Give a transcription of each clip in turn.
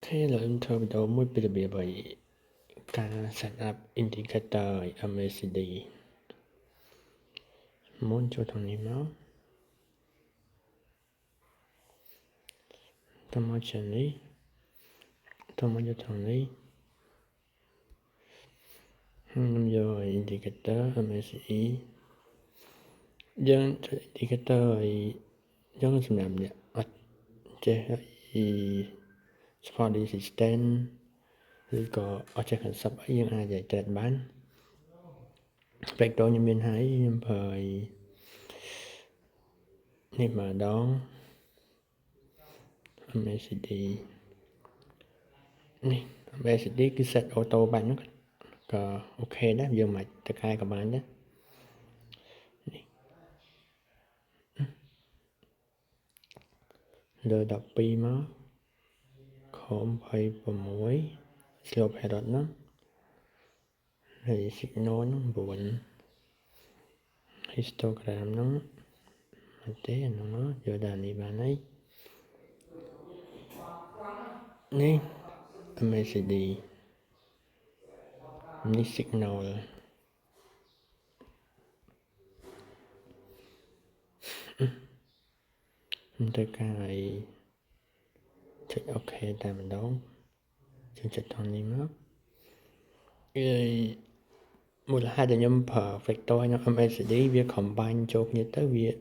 Thế là intro video mới bây giờ bởiការ set up indicator MACD មុនចូលខាងនេះមកតមកខាងនេះតមកយកខាងនេះខ្ញុំយក indicator MACD យើង indicator យើងសម្រាប់អ្នកអត់ចេះSpot Resistance ឬក៏អត់ចេះ concept អីយើងអាច trade បាន vector ខ្ញុំមានហើយខ្ញុំប្រើនេះម្ដង MACD នេះ MACD គឺ set auto បាញ់ហ្នឹងក៏អូខេដែរយើងមិនទៅកែក៏បានដែរនេះលើ12មកខំ26 slope error ហ្នឹងហើយ signal ហ្នឹង9 histogram ហ្នឹងមិនទេអាហ្នឹងយកដល់នេះបានហើយនេះ MACD នេះ signal ទៅកាយចុចអូខេតែម្ដងចុចថននេះមកមូលហេតុដែលខ្ញុំប្រើ vector និង MACD វា combine ចូលគ្នាទៅវាល្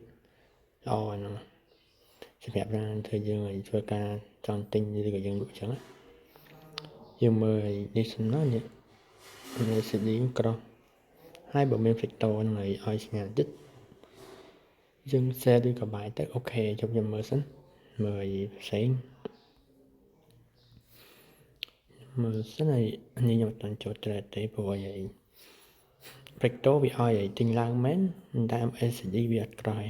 អហ្នឹងសម្រាប់rằngធ្វើយើងឲ្យធ្វើការចង់ទិញឬក៏យើងលក់អញ្ចឹងយើងមើលនេះសំណោះនេះ MACD ក្រោះហើយបើមាន vector ហ្នឹងឲ្យសញ្ញាតិចយើង share ឬក៏បាយទៅអូខេជប់ខ្ញុំមើលសិនមើលផ្សេងមើលសិនហើយនេះខ្ញុំអត់ទាន់ចូល trade ទេព្រោះអី vector វាឲ្យទិញឡើងមែនតែ MACD វាអត់ក្រោយ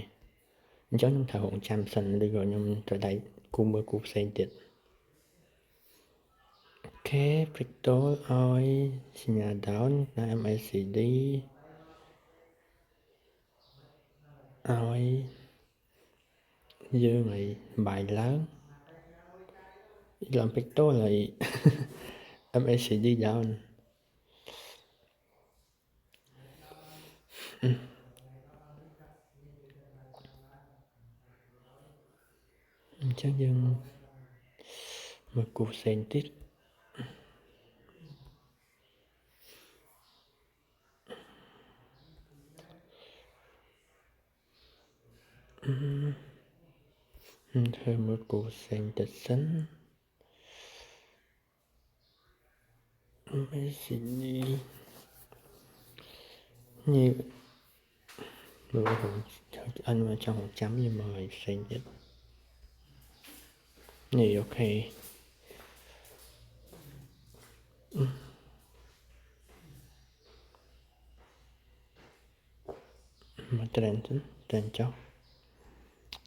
អញ្ចឹងខ្ញុំត្រូវរងចាំសិនឬក៏ខ្ញុំត្រូវដៃគូមើលគូផ្សេងទៀតអូខេ vector ឲ្យសញ្ញា down តែ MACD ឲ្យយើងឲ្យបាយឡើងឡើង vector ហើយ MACD down អញ្ចឹងយើងមើលគូផ្សេងទៀតធ្វើមើលគូផ្សេងទៀតសិន MACD នេះមើលខ្ញុំអត់មកចង់ចាំវាមើលផ្សេងទៀតនេះអូខេមក trend ចុះ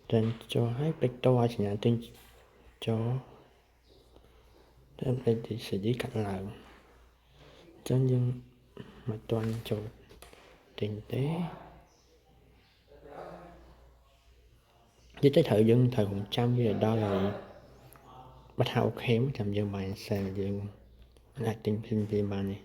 trend ចុះហើយ vector ឲ្យសញ្ញាទិញចុះតែ MACD កាត់ឡើងអញ្ចឹងយើងមិនទាន់ចូលទិញទេនិយាយទៅត្រូវយើងត្រូវរងចាំវាដល់ហើយបើថាអូខេមកចាំយើងបាន sell យើងអាចទិញភ្លាមបាននេះ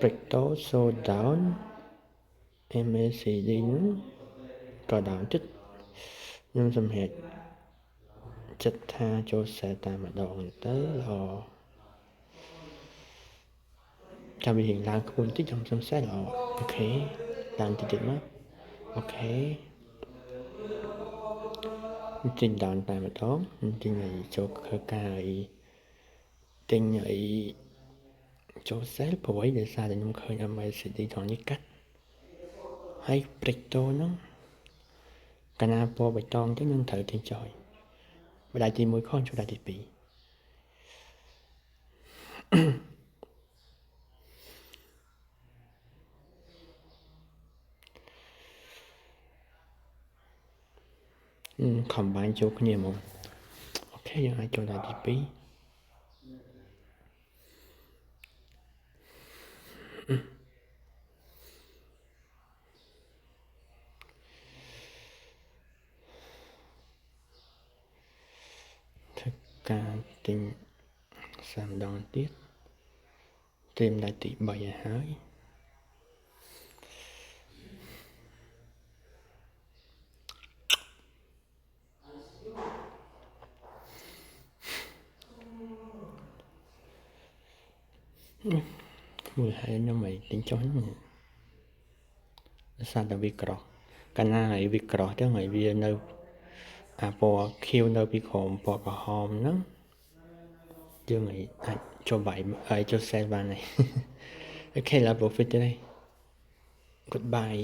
vector show down MACD ហ្នឹងក៏ down ចិត្តខ្ញុំសម្រាប់ចិត្តថាចូល sell តែម្ដងទៅល្អចាំវាឡើងខ្ពស់បន្តិចខ្ញុំសុំ sell ល្អអូខេឡើងតិចមកអូខេទិញ down តែម្ដងទិញឲ្យចូលធ្វើការឲ្យទិញឲ្យចូល sell ព្រោះអីដោយសារតែខ្ញុំឃើញ MACD ត្រង់នេះកាត់ហើយ vector ហ្នឹងកាលណាពណ៌បៃតងទៅយើងត្រូវទិញចោលបដៃទី1ខនចូលដៃទី2combine ចូលគ្នាហ្មងអូខេយើងអាចចូលដៃទី2 ធ្វើការទិញសាម្ដងទៀតត្រៀមដៃទី3ឲ្យហើយមូលហេតុខ្ញុំមិនទិញចុះហ្នឹងដោយសារតែវាក្រោះកាលណាឲ្យវាក្រោះទៅឲ្យវានៅអាពណ៌ខៀវនៅពីក្រោមពណ៌ក្រហមហ្នឹងយើងអាចចូលបាយឲ្យចូល sale បានហើយអូខេឡើយ profit ទេ goodbye